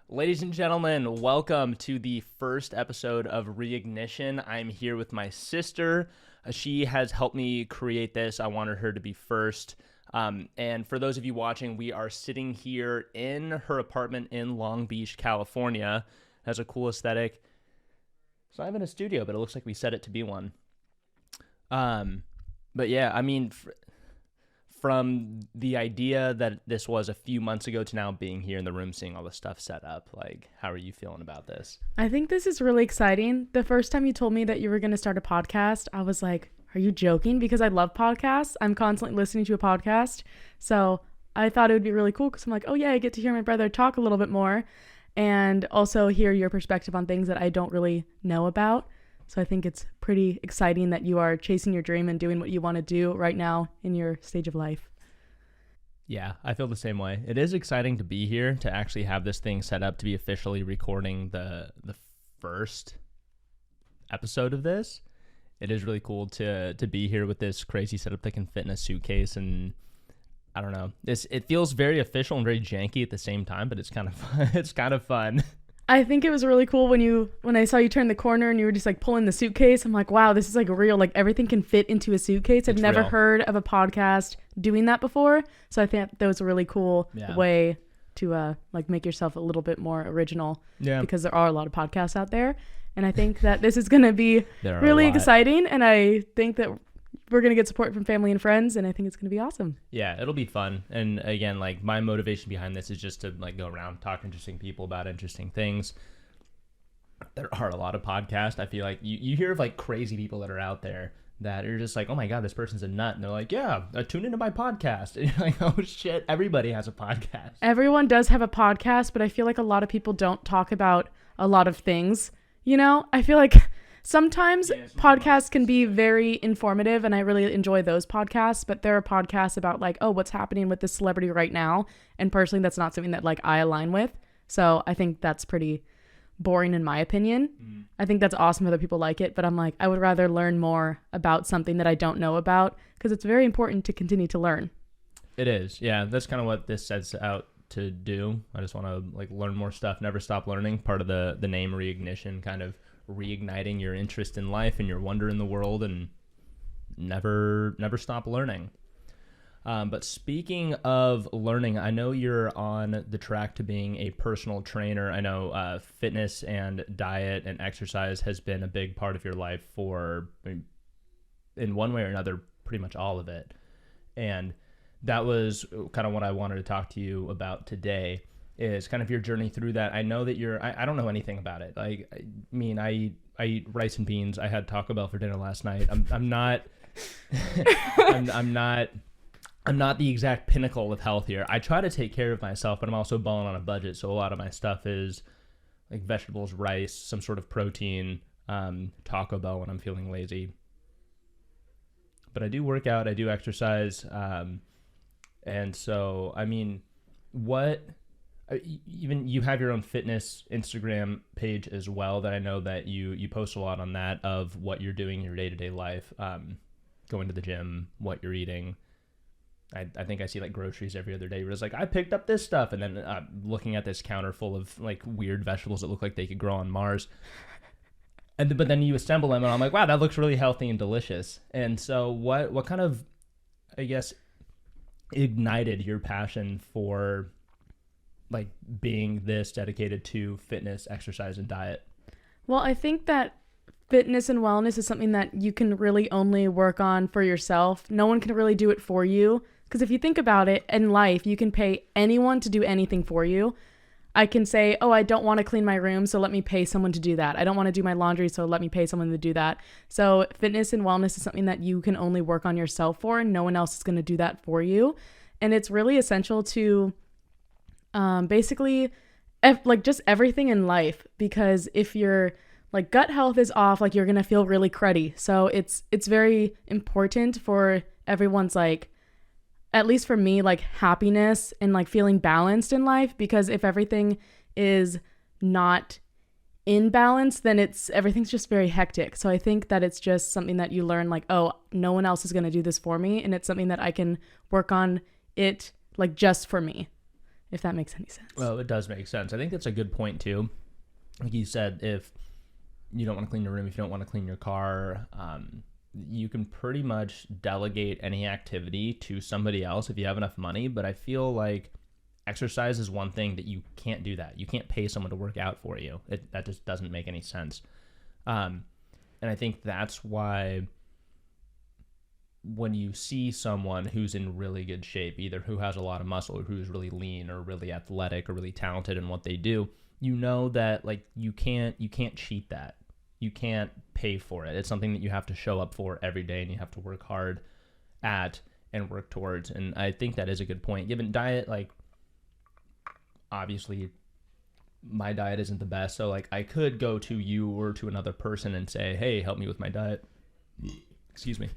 Ladies and gentlemen, welcome to the first episode of Reignition. I'm here with my sister. She has helped me create this. I wanted her to be first. And for those of you watching, we are sitting here in her apartment in Long Beach, California. It has a cool aesthetic. It's not even a studio, but it looks like we set it to be one. But yeah, I mean, from the idea that this was a few months ago to now being here in the room, seeing all the stuff set up, like, how are you feeling about this? I think this is really exciting. The first time you told me that you were going to start a podcast, I was like, are you joking? Because I love podcasts. I'm constantly listening to a podcast. So I thought it would be really cool because I'm like, oh yeah, I get to hear my brother talk a little bit more and also hear your perspective on things that I don't really know about. So I think it's pretty exciting that you are chasing your dream and doing what you want to do right now in your stage of life. Yeah, I feel the same way. It is exciting to be here, to actually have this thing set up, to be officially recording the first episode of this. It is really cool to be here with this crazy setup that can fit in a suitcase, and I don't know. It feels very official and very janky at the same time, but it's kind of fun. It's kind of fun. I think it was really cool when I saw you turn the corner and you were just like pulling the suitcase. I'm like, wow, this is like real. Like everything can fit into a suitcase. I've never heard of a podcast doing that before. So I think that was a really cool way to like make yourself a little bit more original. Yeah. Because there are a lot of podcasts out there. And I think that this is going to be really exciting. And I think that we're going to get support from family and friends, and I think it's going to be awesome. Yeah, it'll be fun. And again, like, my motivation behind this is just to like go around, talk to interesting people about interesting things. There are a lot of podcasts. I feel like you hear of like crazy people that are out there that are just like, oh my God, this person's a nut. And they're like, yeah, tune into my podcast. And you're like, oh shit, everybody has a podcast. Everyone does have a podcast, but I feel like a lot of people don't talk about a lot of things. You know, I feel like sometimes podcasts can be very informative, and I really enjoy those podcasts, but there are podcasts about like, oh, what's happening with this celebrity right now, and personally that's not something that like I align with, so I think that's pretty boring in my opinion. I think that's awesome if other people like it, but I'm like, I would rather learn more about something that I don't know about, because it's very important to continue to learn. It is, yeah, that's kind of what this sets out to do. I just want to like learn more stuff, never stop learning. Part of the name Reignition, kind of reigniting your interest in life and your wonder in the world, and never stop learning. But speaking of learning, I know you're on the track to being a personal trainer. I know fitness and diet and exercise has been a big part of your life for, in one way or another, pretty much all of it. And that was kind of what I wanted to talk to you about today, is kind of your journey through that. I know that I don't know anything about it. Like, I mean, I eat rice and beans. I had Taco Bell for dinner last night. I'm not, I'm not the exact pinnacle of health here. I try to take care of myself, but I'm also balling on a budget. So a lot of my stuff is like vegetables, rice, some sort of protein, Taco Bell when I'm feeling lazy. But I do work out, I do exercise. And so, I mean, even you have your own fitness Instagram page as well, that I know that you post a lot on that, of what you're doing in your day-to-day life, going to the gym, what you're eating. I think I see like groceries every other day where it's like, I picked up this stuff, and then looking at this counter full of like weird vegetables that look like they could grow on Mars. But then you assemble them and I'm like, wow, that looks really healthy and delicious. And so what kind of, I guess, ignited your passion for like being this dedicated to fitness, exercise, and diet? Well, I think that fitness and wellness is something that you can really only work on for yourself. No one can really do it for you. Because if you think about it, in life, you can pay anyone to do anything for you. I can say, oh, I don't want to clean my room, so let me pay someone to do that. I don't want to do my laundry, so let me pay someone to do that. So fitness and wellness is something that you can only work on yourself for, and no one else is going to do that for you. And it's really essential to basically like just everything in life, because if your like gut health is off, like you're going to feel really cruddy. So it's very important for everyone's, like, at least for me, like happiness and like feeling balanced in life, because if everything is not in balance, then everything's just very hectic. So I think that it's just something that you learn, like, oh, no one else is going to do this for me, and it's something that I can work on it like just for me. if that makes any sense. Well, it does make sense. I think that's a good point too. Like you said, if you don't want to clean your room, if you don't want to clean your car, you can pretty much delegate any activity to somebody else if you have enough money. But I feel like exercise is one thing that you can't do that. You can't pay someone to work out for you. That just doesn't make any sense. And I think that's why when you see someone who's in really good shape, either who has a lot of muscle or who's really lean or really athletic or really talented in what they do, you know that like you can't cheat that. You can't pay for it. It's something that you have to show up for every day and you have to work hard at and work towards. And I think that is a good point. Given diet, like obviously my diet isn't the best. So like I could go to you or to another person and say, hey, help me with my diet. Excuse me.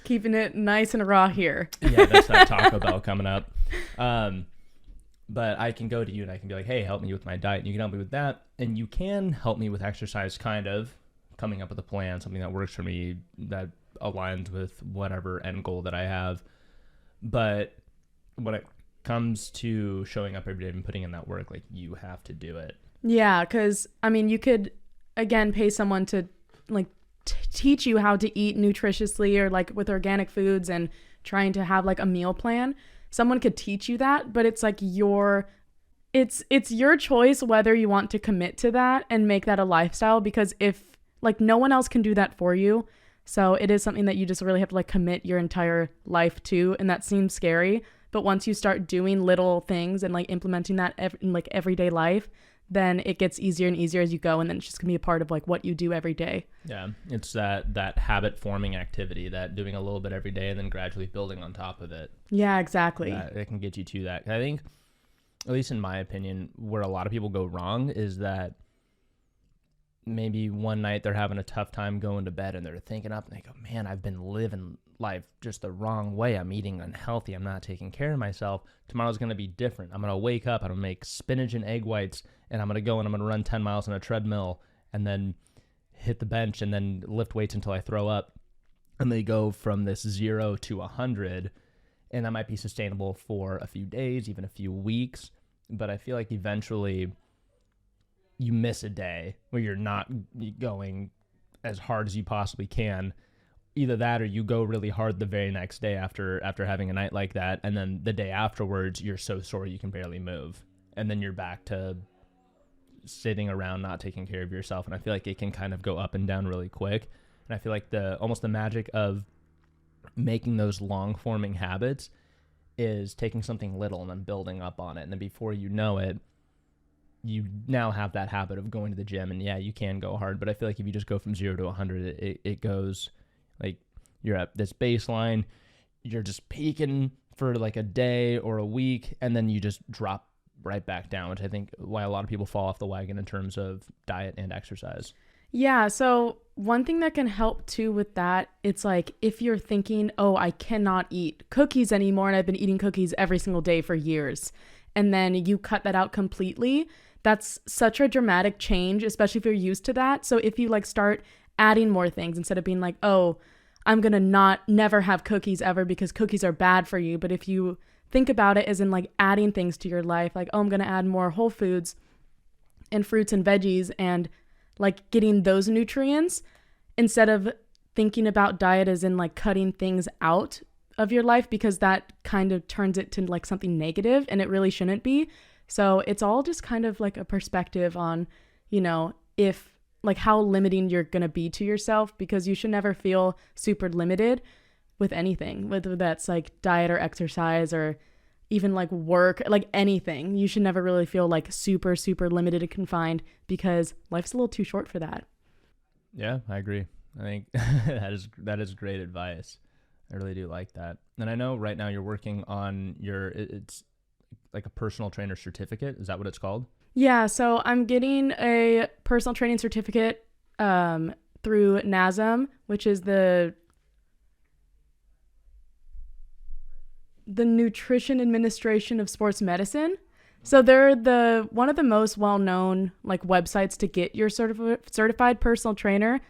Keeping it nice and raw here. Yeah, that's that Taco Bell coming up. But I can go to you and I can be like, hey, help me with my diet. And you can help me with that. And you can help me with exercise, kind of coming up with a plan, something that works for me, that aligns with whatever end goal that I have. But when it comes to showing up every day and putting in that work, like you have to do it. Yeah, because I mean, you could, again, pay someone to like teach you how to eat nutritiously or like with organic foods and trying to have like a meal plan. Someone could teach you that, but it's like it's your choice whether you want to commit to that and make that a lifestyle, because if like no one else can do that for you. So it is something that you just really have to like commit your entire life to. And that seems scary. But once you start doing little things and like implementing that in like everyday life, then it gets easier and easier as you go. And then it's just gonna be a part of like what you do every day. Yeah. It's that habit forming activity, that doing a little bit every day and then gradually building on top of it. Yeah, exactly. It can get you to that. I think, at least in my opinion, where a lot of people go wrong is that maybe one night they're having a tough time going to bed and they're thinking up and they go, man, I've been living life just the wrong way. I'm eating unhealthy. I'm not taking care of myself. Tomorrow's going to be different. I'm going to wake up. I'm going to make spinach and egg whites and I'm going to go and I'm going to run 10 miles on a treadmill and then hit the bench and then lift weights until I throw up. And they go from this 0 to 100. And that might be sustainable for a few days, even a few weeks. But I feel like eventually you miss a day where you're not going as hard as you possibly can. Either that or you go really hard the very next day after having a night like that. And then the day afterwards, you're so sore you can barely move. And then you're back to sitting around not taking care of yourself. And I feel like it can kind of go up and down really quick. And I feel like almost the magic of making those long forming habits is taking something little and then building up on it. And then before you know it, you now have that habit of going to the gym. And yeah, you can go hard, but I feel like if you just go from 0 to 100, it goes like you're at this baseline, you're just peaking for like a day or a week, and then you just drop right back down, which I think why a lot of people fall off the wagon in terms of diet and exercise. Yeah, so one thing that can help too with that, it's like if you're thinking, oh, I cannot eat cookies anymore and I've been eating cookies every single day for years, and then you cut that out completely, that's such a dramatic change, especially if you're used to that. So if you like start adding more things instead of being like, oh, I'm going to never have cookies ever because cookies are bad for you. But if you think about it as in like adding things to your life, like, oh, I'm going to add more whole foods and fruits and veggies and like getting those nutrients instead of thinking about diet as in like cutting things out of your life, because that kind of turns it to like something negative and it really shouldn't be. So it's all just kind of like a perspective on, you know, if like how limiting you're going to be to yourself, because you should never feel super limited with anything, whether that's like diet or exercise or even like work, like anything. You should never really feel like super, super limited and confined, because life's a little too short for that. Yeah, I agree. I think that is great advice. I really do like that. And I know right now you're working on it's like a personal trainer certificate. Is that what it's called? Yeah, so I'm getting a personal training certificate through NASM, which is the Nutrition Administration of Sports Medicine. So they're one of the most well-known like websites to get your certified personal trainer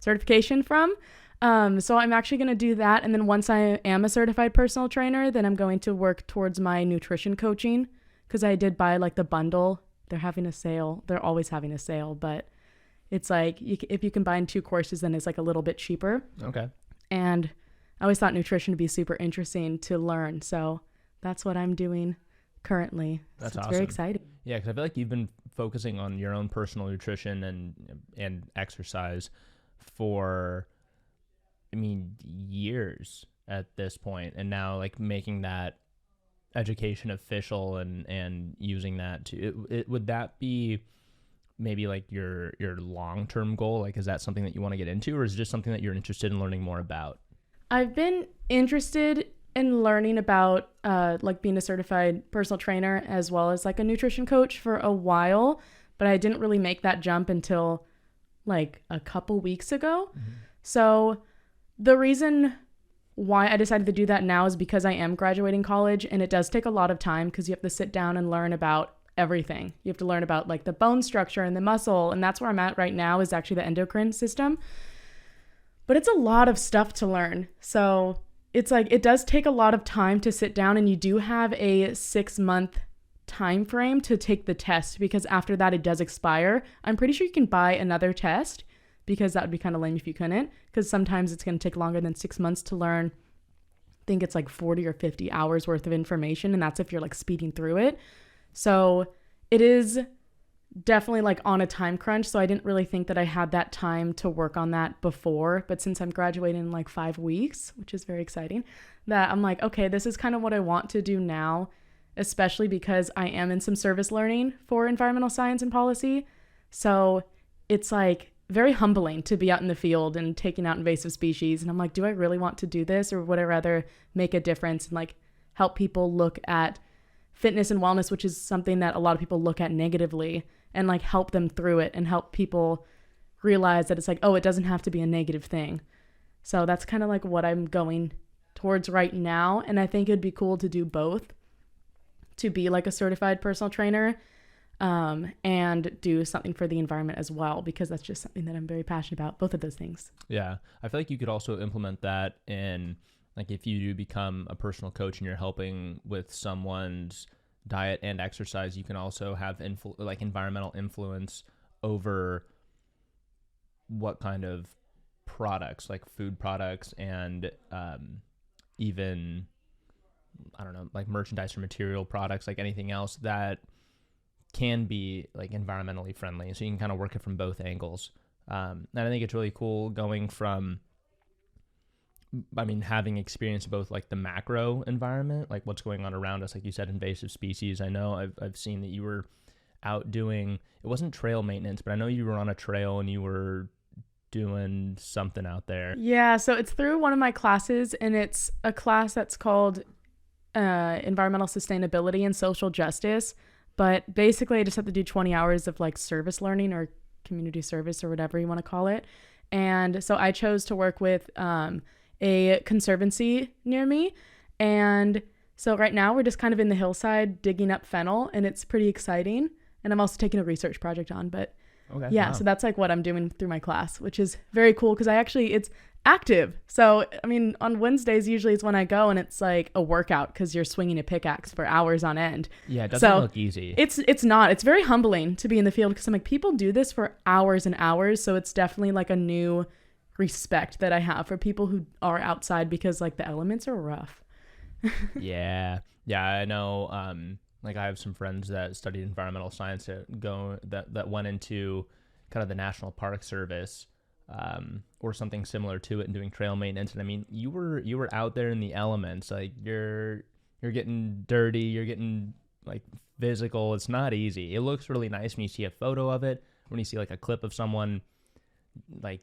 certification from. So I'm actually going to do that. And then once I am a certified personal trainer, then I'm going to work towards my nutrition coaching, because I did buy like the bundle. They're having a sale. They're always having a sale, but it's like if you combine 2 courses, then it's like a little bit cheaper. Okay. And I always thought nutrition would be super interesting to learn. So that's what I'm doing currently. That's so it's awesome. very exciting. Yeah, because I feel like you've been focusing on your own personal nutrition and exercise for, I mean, years at this point, and now like making that education official and using that to would that be maybe like your long-term goal? Like, is that something that you want to get into, or is it just something that you're interested in learning more about? I've been interested in learning about like being a certified personal trainer as well as like a nutrition coach for a while, but I didn't really make that jump until like a couple weeks ago. Mm-hmm. So the reason why I decided to do that now is because I am graduating college, and it does take a lot of time because you have to sit down and learn about everything. You have to learn about like the bone structure and the muscle, and that's where I'm at right now, is actually the endocrine system. But it's a lot of stuff to learn. So it's like it does take a lot of time to sit down, and you do have a 6-month time frame to take the test, because after that it does expire. I'm pretty sure you can buy another test, because that would be kind of lame if you couldn't, because sometimes it's going to take longer than 6 months to learn. I think it's like 40 or 50 hours worth of information, and that's if you're like speeding through it. So it is definitely like on a time crunch. So I didn't really think that I had that time to work on that before. But since I'm graduating in like 5 weeks, which is very exciting, that I'm like, okay, this is kind of what I want to do now, especially because I am in some service learning for environmental science and policy. So it's like very humbling to be out in the field and taking out invasive species. And I'm like, do I really want to do this, or would I rather make a difference and like help people look at fitness and wellness, which is something that a lot of people look at negatively, and like help them through it and help people realize that it's like, oh, it doesn't have to be a negative thing. So that's kind of like what I'm going towards right now. And I think it'd be cool to do both, to be like a certified personal trainer, and do something for the environment as well, because that's just something that I'm very passionate about, both of those things. Yeah. I feel like you could also implement that in, like, if you do become a personal coach and you're helping with someone's diet and exercise, you can also have like environmental influence over what kind of products, like food products and even, I don't know, like merchandise or material products, like anything else that can be like environmentally friendly. So you can kind of work it from both angles. And I think it's really cool going from, I mean, having experience both like the macro environment, like what's going on around us, like you said, invasive species. I know I've seen that you were out doing, it wasn't trail maintenance, but I know you were on a trail and you were doing something out there. Yeah, so it's through one of my classes, and it's a class that's called Environmental Sustainability and Social Justice. But basically I just have to do 20 hours of like service learning or community service or whatever you want to call it. And so I chose to work with a conservancy near me. And so right now we're just kind of in the hillside digging up fennel, and it's pretty exciting. And I'm also taking a research project on, but okay, yeah, wow. So that's like what I'm doing through my class, which is very cool because it's active. So, I mean, on Wednesdays usually is when I go, and it's like a workout because you're swinging a pickaxe for hours on end. Yeah, it doesn't look easy. It's not. It's very humbling to be in the field because I'm like, people do this for hours and hours. So it's definitely like a new respect that I have for people who are outside, because like the elements are rough. Yeah, I know. Like I have some friends that studied environmental science that went into kind of the National Park Service, or something similar to it, and doing trail maintenance. And I mean, you were out there in the elements. Like you're getting dirty, you're getting like physical. It's not easy. It looks really nice when you see a photo of it, when you see like a clip of someone like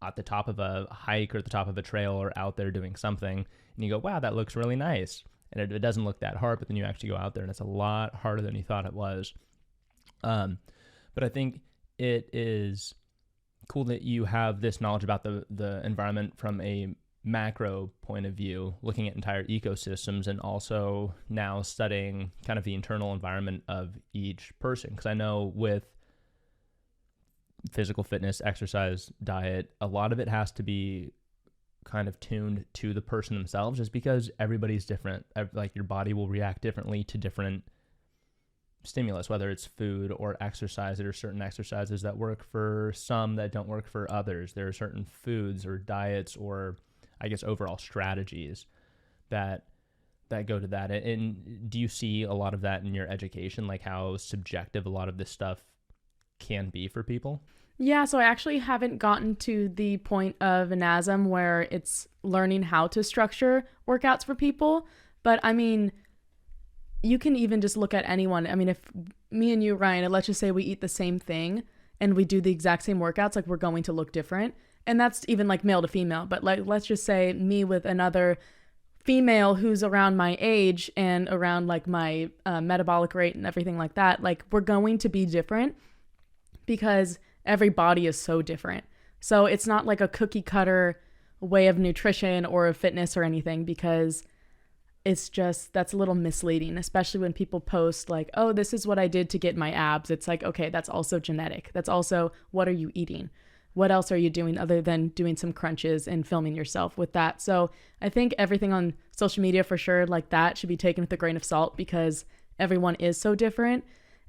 at the top of a hike or at the top of a trail or out there doing something, and you go, wow, that looks really nice. And it doesn't look that hard, but then you actually go out there and it's a lot harder than you thought it was. But I think it is cool that you have this knowledge about the environment from a macro point of view, looking at entire ecosystems, and also now studying kind of the internal environment of each person. Because I know with physical fitness, exercise, diet, a lot of it has to be kind of tuned to the person themselves, just because everybody's different. Like your body will react differently to different stimulus, whether it's food or exercise. There are certain exercises that work for some that don't work for others. There are certain foods or diets or I guess overall strategies that go to that. And do you see a lot of that in your education, like how subjective a lot of this stuff can be for people? Yeah, so I actually haven't gotten to the point of NASM where it's learning how to structure workouts for people. But I mean, you can even just look at anyone. I mean, if me and you, Ryan, and let's just say we eat the same thing and we do the exact same workouts, like we're going to look different. And that's even like male to female. But like, let's just say me with another female who's around my age and around like my metabolic rate and everything like that, like we're going to be different because every body is so different. So it's not like a cookie cutter way of nutrition or of fitness or anything, because it's just, that's a little misleading, especially when people post like, oh, this is what I did to get my abs. It's like, okay, that's also genetic. That's also, what are you eating? What else are you doing other than doing some crunches and filming yourself with that? So I think everything on social media for sure like that should be taken with a grain of salt, because everyone is so different.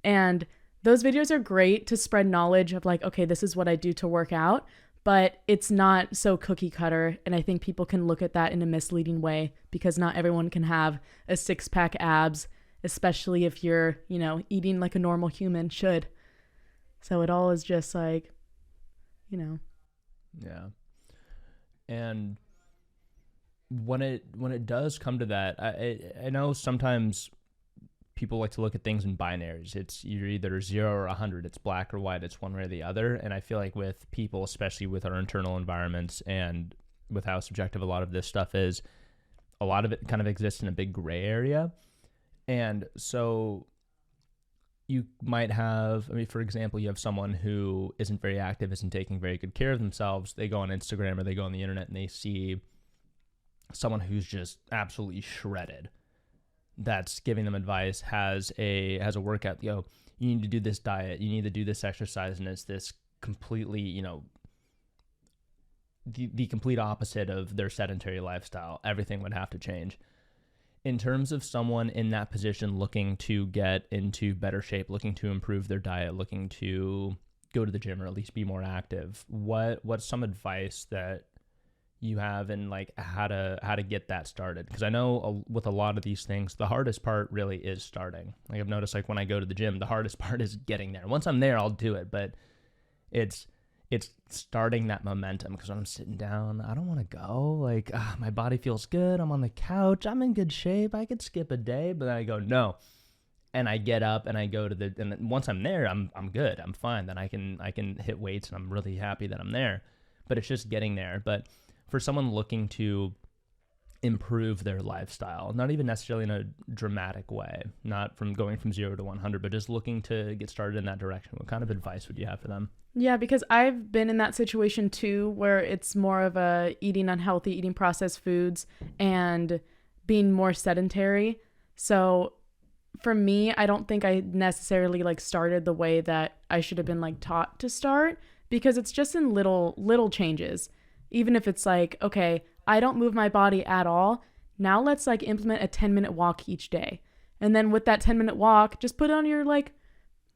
And those videos are great to spread knowledge of like, okay, this is what I do to work out, but it's not so cookie cutter. And I think people can look at that in a misleading way, because not everyone can have a 6-pack abs, especially if you're, you know, eating like a normal human should. So it all is just like, you know. Yeah. And when it does come to that, I know sometimes people like to look at things in binaries. It's you're either 0 or 100. It's black or white. It's one way or the other. And I feel like with people, especially with our internal environments and with how subjective a lot of this stuff is, a lot of it kind of exists in a big gray area. And so you might have, I mean, for example, you have someone who isn't very active, isn't taking very good care of themselves. They go on Instagram or they go on the internet and they see someone who's just absolutely shredded, that's giving them advice, has a workout, you need to do this diet, you need to do this exercise, and it's this completely, the complete opposite of their sedentary lifestyle. Everything would have to change. In terms of someone in that position looking to get into better shape, looking to improve their diet, looking to go to the gym or at least be more active, what's some advice that you have in like how to get that started? Because I know with a lot of these things, the hardest part really is starting. Like I've noticed, like when I go to the gym, the hardest part is getting there. Once I'm there, I'll do it, but it's starting that momentum, because when I'm sitting down, I don't want to go. Like my body feels good, I'm on the couch, I'm in good shape, I could skip a day, but then I go no, and I get up and I go to and once I'm there, I'm good, I'm fine. Then I can hit weights and I'm really happy that I'm there. But it's just getting there. But for someone looking to improve their lifestyle, not even necessarily in a dramatic way, not from going from 0 to 100, but just looking to get started in that direction, what kind of advice would you have for them? Yeah, because I've been in that situation too, where it's more of a eating unhealthy, eating processed foods, and being more sedentary. So for me, I don't think I necessarily like started the way that I should have been like taught to start, because it's just in little changes. Even if it's like, okay, I don't move my body at all. Now let's like implement a 10-minute walk each day. And then with that 10-minute walk, just put on your like,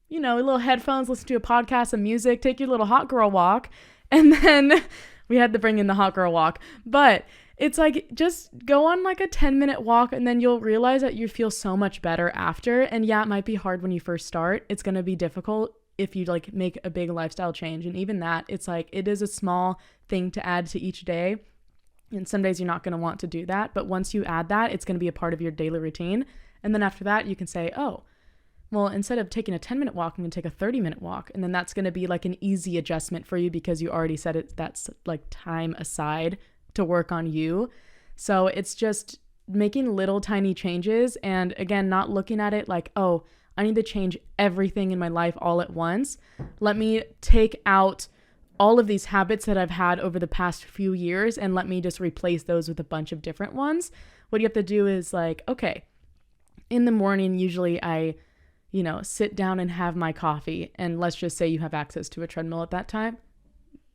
little headphones, listen to a podcast, some music, take your little hot girl walk. And then we had to bring in the hot girl walk. But it's like, just go on like a 10-minute walk, and then you'll realize that you feel so much better after. And yeah, it might be hard when you first start. It's going to be difficult if you like make a big lifestyle change. And even that, it's like, it is a small thing to add to each day. And some days you're not going to want to do that. But once you add that, it's going to be a part of your daily routine. And then after that, you can say, oh, well, instead of taking a 10-minute walk, I'm going to take a 30-minute walk. And then that's going to be like an easy adjustment for you, because you already set it, that's like time aside to work on you. So it's just making little tiny changes. And again, not looking at it like, oh, I need to change everything in my life all at once. Let me take out all of these habits that I've had over the past few years and let me just replace those with a bunch of different ones. What you have to do is like, okay, in the morning, usually I sit down and have my coffee, and let's just say you have access to a treadmill at that time.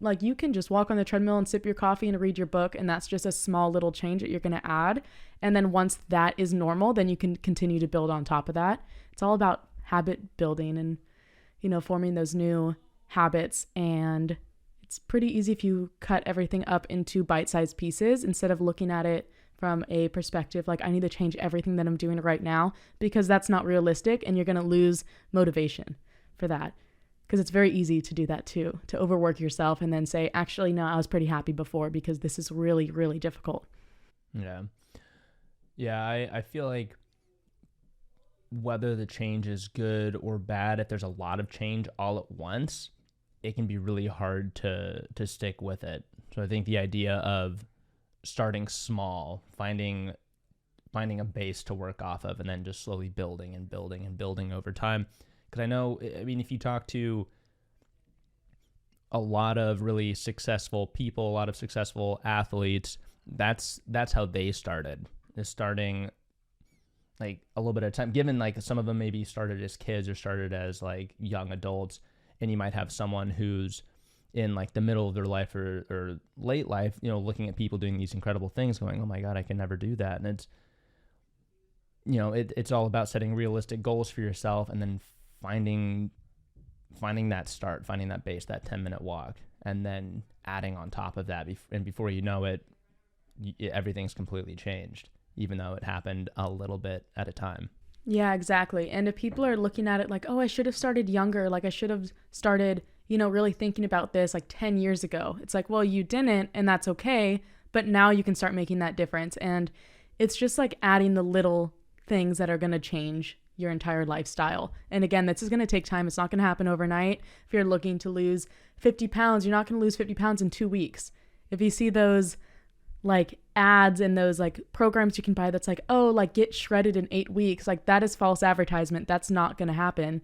Like you can just walk on the treadmill and sip your coffee and read your book, and that's just a small little change that you're going to add. And then once that is normal, then you can continue to build on top of that. It's all about habit building and, forming those new habits. And it's pretty easy if you cut everything up into bite-sized pieces instead of looking at it from a perspective like I need to change everything that I'm doing right now, because that's not realistic and you're going to lose motivation for that. Because it's very easy to do that too, to overwork yourself and then say, actually, no, I was pretty happy before because this is really, really difficult. Yeah. Yeah, I feel like whether the change is good or bad, if there's a lot of change all at once, it can be really hard to stick with it. So I think the idea of starting small, finding a base to work off of, and then just slowly building and building and building over time. Because if you talk to a lot of really successful people, a lot of successful athletes, that's how they started, is starting like a little bit at a time. Given like some of them maybe started as kids or started as like young adults, and you might have someone who's in like the middle of their life or late life, looking at people doing these incredible things going, oh my God, I can never do that. And it's, it's all about setting realistic goals for yourself and then finding that start, finding that base, that 10-minute walk, and then adding on top of that. And before you know it, everything's completely changed, even though it happened a little bit at a time. Yeah, exactly. And if people are looking at it like, oh, I should have started younger, like I should have started, really thinking about this like 10 years ago. It's like, well, you didn't, and that's okay. But now you can start making that difference. And it's just like adding the little things that are going to change your entire lifestyle. And again, this is going to take time. It's not going to happen overnight. If you're looking to lose 50 pounds, you're not going to lose 50 pounds in 2 weeks. If you see those like ads and those like programs you can buy that's like, oh, like get shredded in 8 weeks, like that is false advertisement. That's not going to happen.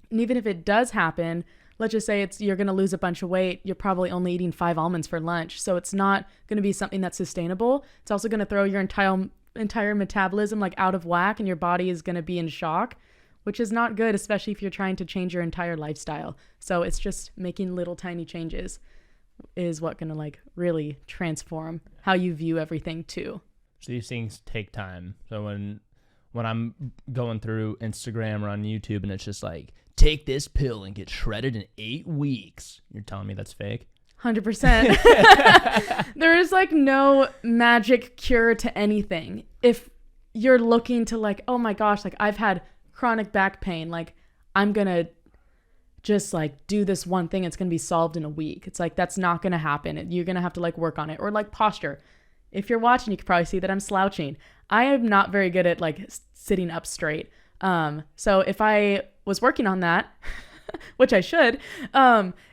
And even if it does happen, let's just say you're going to lose a bunch of weight. You're probably only eating 5 almonds for lunch. So it's not going to be something that's sustainable. It's also going to throw your entire metabolism like out of whack, and your body is going to be in shock, which is not good, especially if you're trying to change your entire lifestyle. So it's just making little tiny changes is what going to like really transform how you view everything too. So these things take time. So when I'm going through Instagram or on YouTube and it's just like, take this pill and get shredded in 8 weeks, you're telling me that's fake? 100%. There is like no magic cure to anything. If you're looking to like, oh my gosh, like I've had chronic back pain, like I'm going to just like do this one thing, it's going to be solved in a week. It's like, that's not going to happen. You're going to have to like work on it. Or like posture. If you're watching, you can probably see that I'm slouching. I am not very good at like sitting up straight. So if I was working on that, which I should,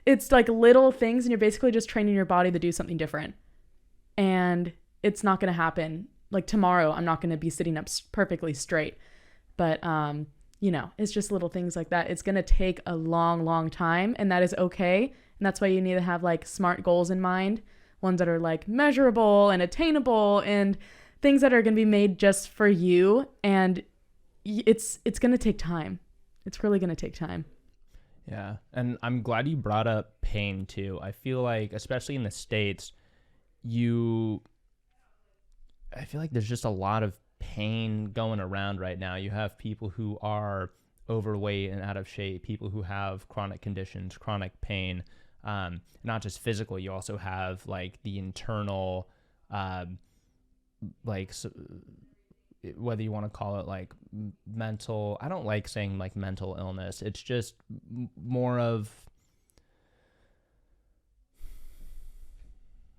it's like little things, and you're basically just training your body to do something different. And it's not going to happen. Like tomorrow, I'm not going to be sitting up perfectly straight. But, it's just little things like that. It's going to take a long, long time, and that is okay. And that's why you need to have like smart goals in mind, ones that are like measurable and attainable and things that are going to be made just for you. And it's going to take time. It's really going to take time. Yeah. And I'm glad you brought up pain too. I feel like, especially in the States, I feel like there's just a lot of pain going around right now. You have people who are overweight and out of shape, people who have chronic conditions, chronic pain, not just physical. You also have like the internal, whether you want to call it like mental, I don't like saying like mental illness. It's just more of,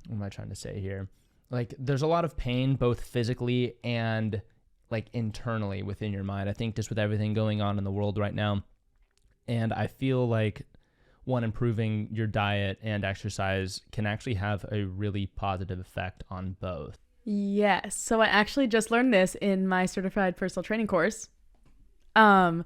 what am I trying to say here? Like there's a lot of pain, both physically and like internally within your mind. I think just with everything going on in the world right now. And I feel like improving your diet and exercise can actually have a really positive effect on both. Yes. So I actually just learned this in my certified personal training course. So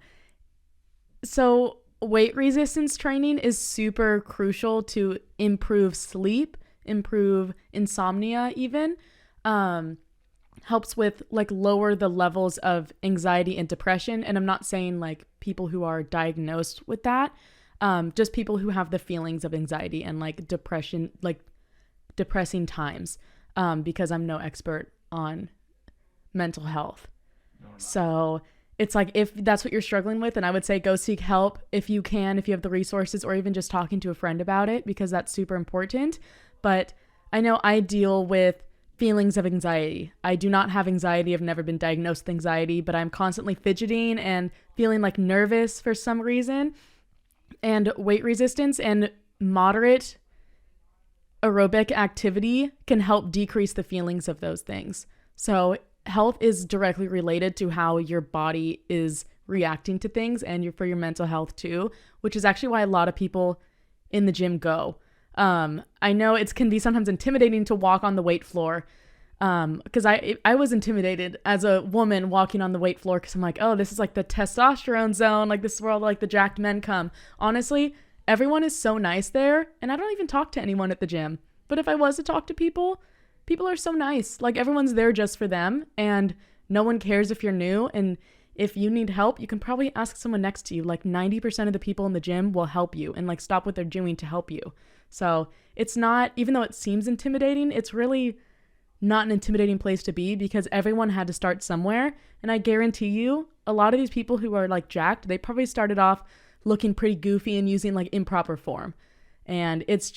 weight resistance training is super crucial to improve sleep, improve insomnia even, helps with like lower the levels of anxiety and depression. And I'm not saying like people who are diagnosed with that, just people who have the feelings of anxiety and like depression, like depressing times, because I'm no expert on mental health. So it's like, if that's what you're struggling with, then I would say go seek help if you can, if you have the resources, or even just talking to a friend about it, because that's super important. But I know I deal with feelings of anxiety. I do not have anxiety. I've never been diagnosed with anxiety, but I'm constantly fidgeting and feeling like nervous for some reason. And weight resistance and moderate aerobic activity can help decrease the feelings of those things. So health is directly related to how your body is reacting to things, and for your mental health too, which is actually why a lot of people in the gym go. I know it can be sometimes intimidating to walk on the weight floor, because I was intimidated as a woman walking on the weight floor, because I'm like, oh, this is like the testosterone zone, like this is where all like the jacked men come. Honestly, everyone is so nice there, and I don't even talk to anyone at the gym. But if I was to talk to people, people are so nice. Like, everyone's there just for them, and no one cares if you're new. And if you need help, you can probably ask someone next to you. Like 90% of the people in the gym will help you and like stop what they're doing to help you. So it's not, even though it seems intimidating, it's really not an intimidating place to be, because everyone had to start somewhere. And I guarantee you, a lot of these people who are like jacked, they probably started off looking pretty goofy and using like improper form. And it's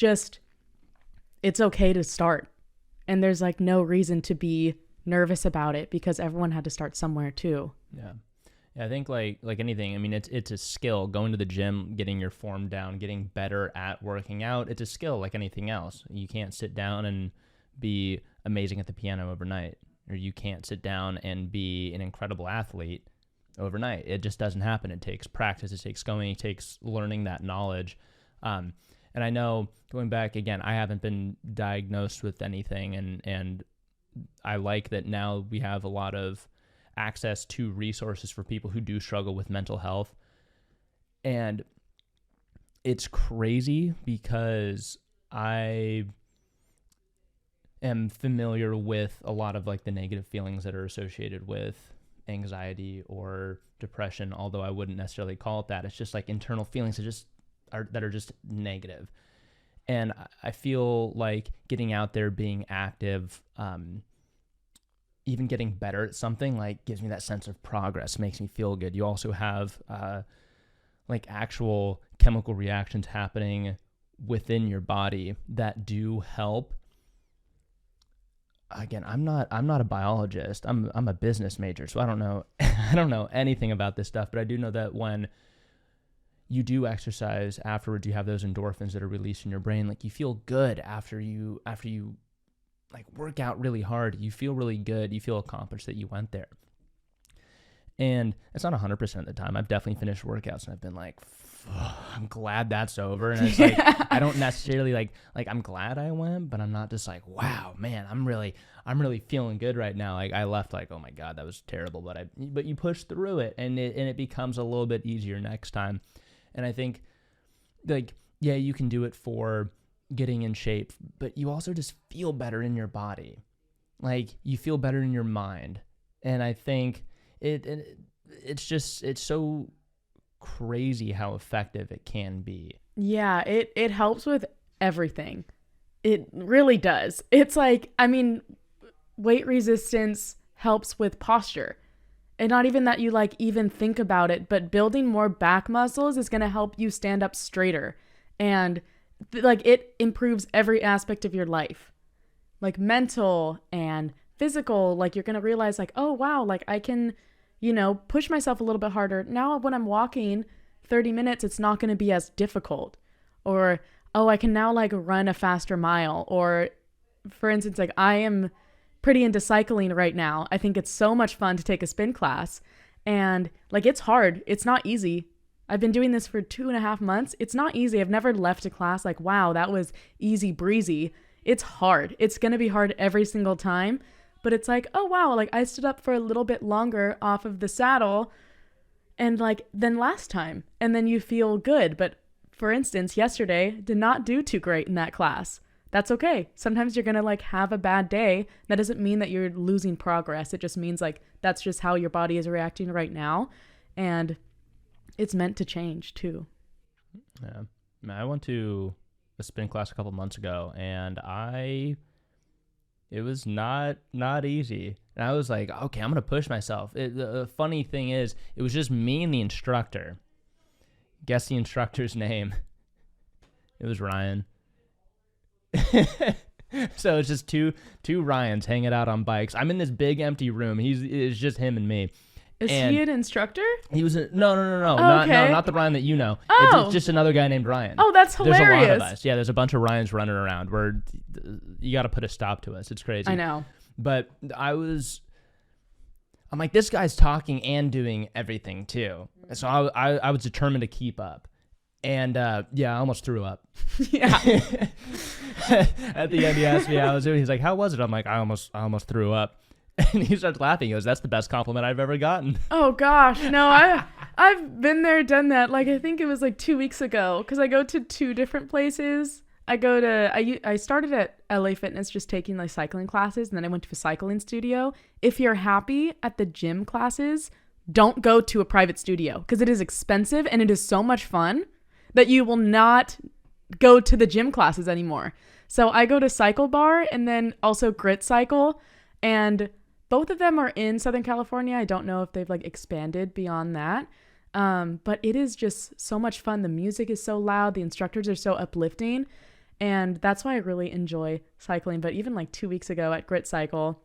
okay to start. And there's like no reason to be nervous about it, because everyone had to start somewhere too. Yeah. I think like anything, I mean, it's a skill. Going to the gym, getting your form down, getting better at working out, it's a skill like anything else. You can't sit down and be amazing at the piano overnight, or you can't sit down and be an incredible athlete overnight. It just doesn't happen. It takes practice. It takes going. It takes learning that knowledge. And I know, going back again, I haven't been diagnosed with anything, and I like that now we have a lot of access to resources for people who do struggle with mental health. And it's crazy because I am familiar with a lot of like the negative feelings that are associated with anxiety or depression, although I wouldn't necessarily call it that. It's just like internal feelings that are just negative. And I feel like getting out there, being active, even getting better at something, like gives me that sense of progress, makes me feel good. You also have like actual chemical reactions happening within your body that do help. Again, I'm not a biologist. I'm a business major, so I don't know anything about this stuff, but I do know that when you do exercise afterwards, you have those endorphins that are released in your brain. Like, you feel good after you like work out really hard. You feel really good. You feel accomplished that you went there. And it's not 100% of the time. I've definitely finished workouts and I've been like, I'm glad that's over. And it's like, I don't necessarily like I'm glad I went, but I'm not just like, wow, man, I'm really feeling good right now. Like, I left like, oh my God, that was terrible. But you push through it, and it becomes a little bit easier next time. And I think, like, yeah, you can do it for getting in shape, but you also just feel better in your body. Like, you feel better in your mind. And I think it's so crazy how effective it can be. Yeah, it helps with everything. It really does. It's like, I mean, weight resistance helps with posture. And not even that you like even think about it, but building more back muscles is going to help you stand up straighter. And like, it improves every aspect of your life, like mental and physical. Like, you're going to realize like, oh wow, like I can, push myself a little bit harder. Now when I'm walking 30 minutes, it's not going to be as difficult. Or, oh, I can now like run a faster mile. Or for instance, like, I am pretty into cycling right now. I think it's so much fun to take a spin class, and like, it's hard. It's not easy. I've been doing this for 2.5 months. It's not easy. I've never left a class like, wow, that was easy breezy. It's hard. It's going to be hard every single time, but it's like, oh wow, like I stood up for a little bit longer off of the saddle and like than last time. And then you feel good. But for instance, yesterday did not do too great in that class. That's okay. Sometimes you're going to like have a bad day. That doesn't mean that you're losing progress. It just means like that's just how your body is reacting right now. And it's meant to change too. Yeah. Man, I went to a spin class a couple months ago, and it was not easy. And I was like, okay, I'm gonna push myself. The funny thing is, it was just me and the instructor. Guess the instructor's name. It was Ryan. So it's just two Ryans hanging out on bikes. I'm in this big empty room. It's just him and me. Is And he an instructor? he was no, Oh, okay. not the Ryan that you know. Oh. It's just another guy named Ryan. Oh, that's hilarious. There's a lot of us. Yeah, there's a bunch of Ryans running around. You got to put a stop to us. It's crazy. I know. But I'm like, this guy's talking and doing everything too. So I was determined to keep up. And yeah, I almost threw up. Yeah. At the end, he asked me how I was doing. He's like, "How was it?" I'm like, "I almost threw up." And he starts laughing. He goes, "That's the best compliment I've ever gotten." Oh gosh, no, I've been there, done that. Like I think it was like 2 weeks ago, because I go to 2 different places. I started at LA Fitness just taking like cycling classes, and then I went to a cycling studio. If you're happy at the gym classes, don't go to a private studio because it is expensive and it is so much fun that you will not go to the gym classes anymore. So I go to Cycle Bar and then also Grit Cycle, and both of them are in Southern California. I don't know if they've like expanded beyond that. But it is just so much fun. The music is so loud. The instructors are so uplifting. And that's why I really enjoy cycling. But even like 2 weeks ago at Grit Cycle,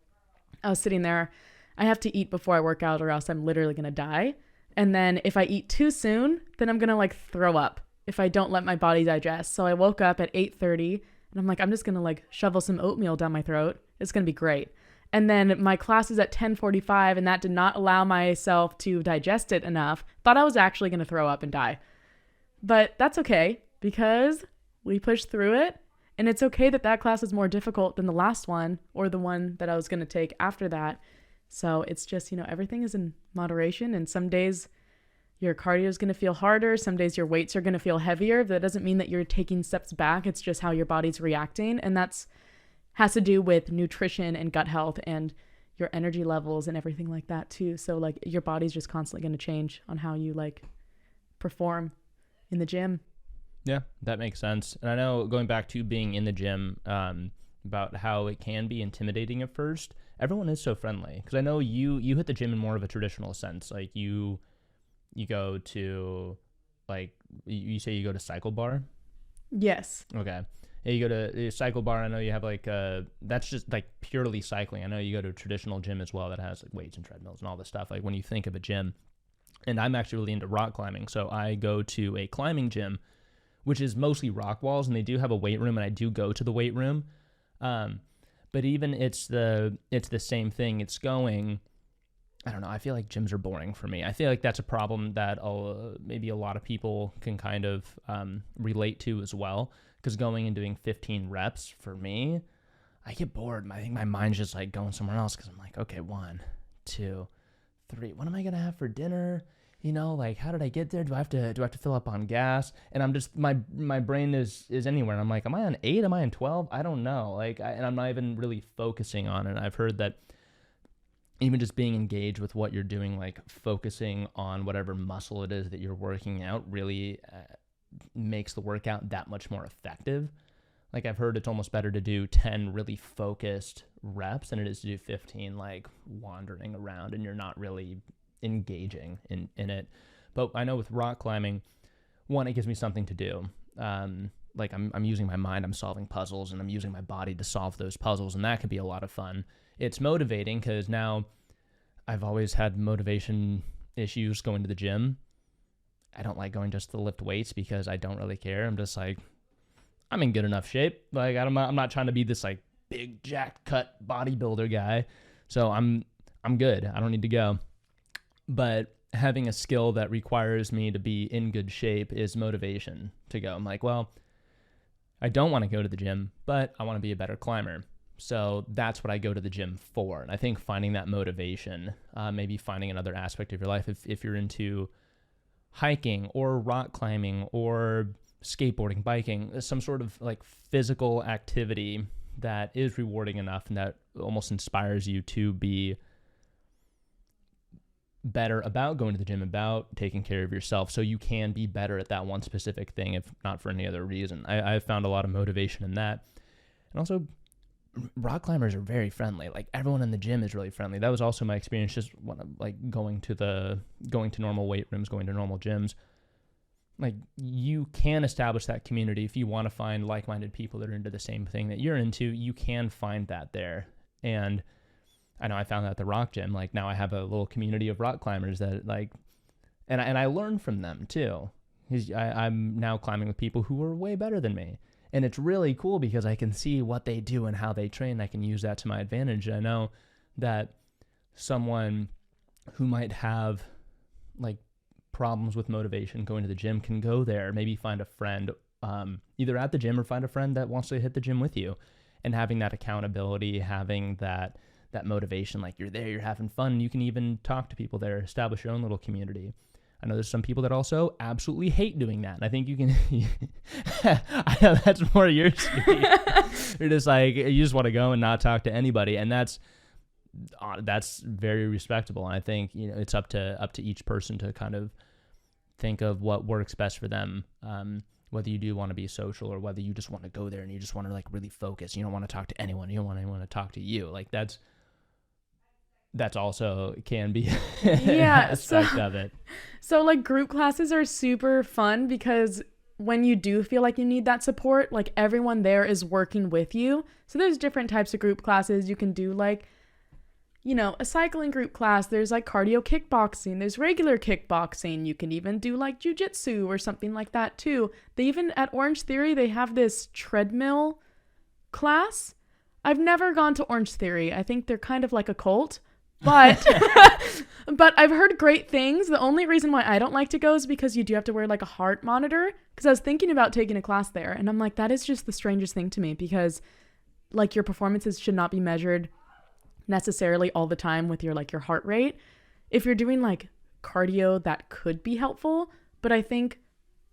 I was sitting there. I have to eat before I work out or else I'm literally going to die. And then if I eat too soon, then I'm going to like throw up if I don't let my body digest. So I woke up at 8:30 and I'm like, I'm just going to like shovel some oatmeal down my throat. It's going to be great. And then my class is at 10:45 and that did not allow myself to digest it enough. Thought I was actually going to throw up and die. But that's okay because we pushed through it. And it's okay that that class is more difficult than the last one or the one that I was going to take after that. So it's just, everything is in moderation. And some days your cardio is going to feel harder. Some days your weights are going to feel heavier. That doesn't mean that you're taking steps back. It's just how your body's reacting. And that's has to do with nutrition and gut health and your energy levels and everything like that too. So like your body's just constantly going to change on how you like perform in the gym. Yeah, that makes sense. And I know going back to being in the gym, about how it can be intimidating at first. Everyone is so friendly because I know you hit the gym in more of a traditional sense. Like you go to like you say you go to Cycle Bar. Yes. Okay. Yeah, you go to Cycle Bar. I know you have like that's just like purely cycling. I know you go to a traditional gym as well that has like weights and treadmills and all this stuff. Like when you think of a gym, and I'm actually really into rock climbing, so I go to a climbing gym, which is mostly rock walls, and they do have a weight room, and I do go to the weight room. But even it's the same thing. It's going, I don't know. I feel like gyms are boring for me. I feel like that's a problem that maybe a lot of people can kind of relate to as well. Because going and doing 15 reps for me, I get bored. I think my mind's just like going somewhere else because I'm like, okay, 1, 2, 3. What am I gonna have for dinner? Like how did I get there? Do I have to fill up on gas? And I'm just my brain is anywhere. And I'm like, am I on 8? Am I on 12? I don't know. And I'm not even really focusing on it. I've heard that even just being engaged with what you're doing, like focusing on whatever muscle it is that you're working out, really makes the workout that much more effective. Like I've heard it's almost better to do 10 really focused reps than it is to do 15 like wandering around and you're not really engaging in it. But I know with rock climbing, one, it gives me something to do. Like I'm using my mind, I'm solving puzzles, and I'm using my body to solve those puzzles, and that can be a lot of fun. It's motivating because now I've always had motivation issues going to the gym. I don't like going just to lift weights because I don't really care. I'm just like, I'm in good enough shape. Like I'm not trying to be this like big jacked cut bodybuilder guy. So I'm good. I don't need to go. But having a skill that requires me to be in good shape is motivation to go. I'm like, well, I don't want to go to the gym, but I want to be a better climber. So that's what I go to the gym for. And I think finding that motivation, maybe finding another aspect of your life, if you're into hiking or rock climbing or skateboarding, biking, some sort of like physical activity that is rewarding enough and that almost inspires you to be better about going to the gym, about taking care of yourself, so you can be better at that one specific thing, if not for any other reason. I've found a lot of motivation in that. And also, rock climbers are very friendly. Like, everyone in the gym is really friendly. That was also my experience just when, like, going to normal weight rooms, going to normal gyms. Like, you can establish that community if you want to find like-minded people that are into the same thing that you're into. You can find that there. And I know I found that at the rock gym. Like, now I have a little community of rock climbers that, like, and I learn from them too. I'm now climbing with people who are way better than me. And it's really cool because I can see what they do and how they train. I can use that to my advantage. I know that someone who might have, like, problems with motivation going to the gym can go there, maybe find a friend either at the gym or find a friend that wants to hit the gym with you. And having that accountability, having that motivation, like, you're there, you're having fun. You can even talk to people there, establish your own little community. I know there's some people that also absolutely hate doing that. And I think you can, I know that's more your speed. You're just like, you just want to go and not talk to anybody. And that's very respectable. And I think, it's up to each person to kind of think of what works best for them. Whether you do want to be social or whether you just want to go there and you just want to, like, really focus. You don't want to talk to anyone. You don't want anyone to talk to you. Like, that's also can be an aspect of it. So, like, group classes are super fun because when you do feel like you need that support, like, everyone there is working with you. So there's different types of group classes. You can do, like, a cycling group class. There's, like, cardio kickboxing. There's regular kickboxing. You can even do, like, jujitsu or something like that too. They even, at Orange Theory, they have this treadmill class. I've never gone to Orange Theory. I think they're kind of like a cult. But but I've heard great things. The only reason why I don't like to go is because you do have to wear, like, a heart monitor. Because I was thinking about taking a class there, and I'm like, that is just the strangest thing to me, because, like, your performances should not be measured necessarily all the time with your, like, your heart rate. If you're doing, like, cardio, that could be helpful, but I think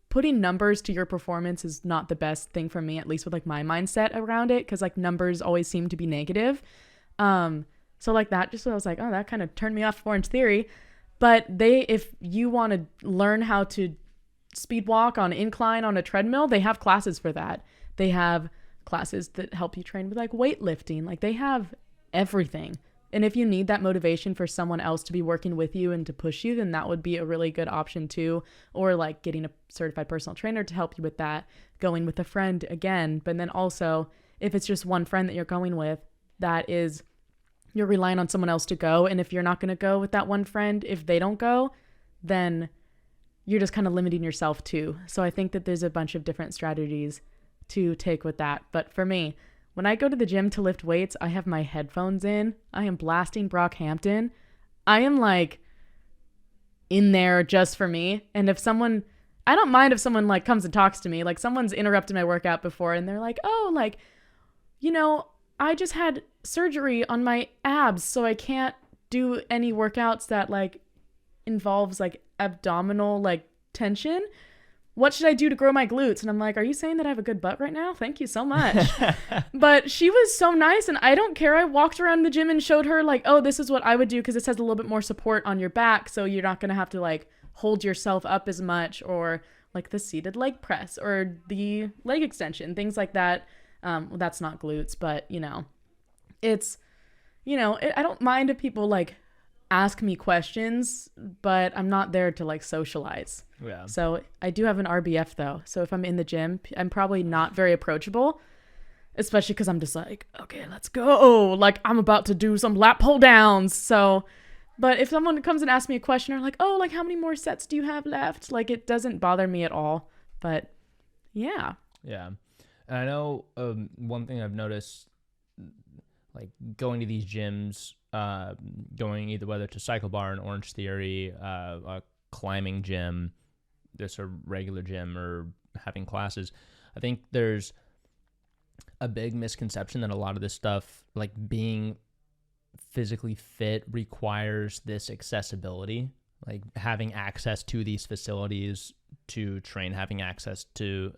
putting numbers to your performance is not the best thing for me, at least with, like, my mindset around it, because, like, numbers always seem to be negative. So, like, that just, I was like, oh, that kind of turned me off Orange Theory. But if you want to learn how to speed walk on incline on a treadmill, they have classes for that. They have classes that help you train with, like, weightlifting. Like, they have everything. And if you need that motivation for someone else to be working with you and to push you, then that would be a really good option too. Or, like, getting a certified personal trainer to help you with that, going with a friend again. But then also, if it's just one friend that you're going with, you're relying on someone else to go. And if you're not going to go with that one friend, if they don't go, then you're just kind of limiting yourself too. So I think that there's a bunch of different strategies to take with that. But for me, when I go to the gym to lift weights, I have my headphones in. I am blasting Brockhampton. I am, like, in there just for me. And I don't mind if someone, like, comes and talks to me. Like, someone's interrupted my workout before and they're like, oh, like, I just had surgery on my abs, so I can't do any workouts that, like, involves, like, abdominal, like, tension. What should I do to grow my glutes? And I'm like, are you saying that I have a good butt right now? Thank you so much. But she was so nice, and I don't care. I walked around the gym and showed her, like, oh, this is what I would do because this has a little bit more support on your back, so you're not going to have to, like, hold yourself up as much, or, like, the seated leg press or the leg extension, things like that. Well, that's not glutes, but, it's, I don't mind if people, like, ask me questions, but I'm not there to, like, socialize. Yeah. So I do have an RBF though. So if I'm in the gym, I'm probably not very approachable, especially because I'm just like, okay, let's go. Like, I'm about to do some lat pull downs. So, but if someone comes and asks me a question, or like, oh, like, how many more sets do you have left? Like, it doesn't bother me at all. But yeah. Yeah. And I know one thing I've noticed, like, going to these gyms, going either whether to Cycle Bar, an Orange Theory, a climbing gym, this a regular gym, or having classes, I think there's a big misconception that a lot of this stuff, like, being physically fit, requires this accessibility, like having access to these facilities to train, having access to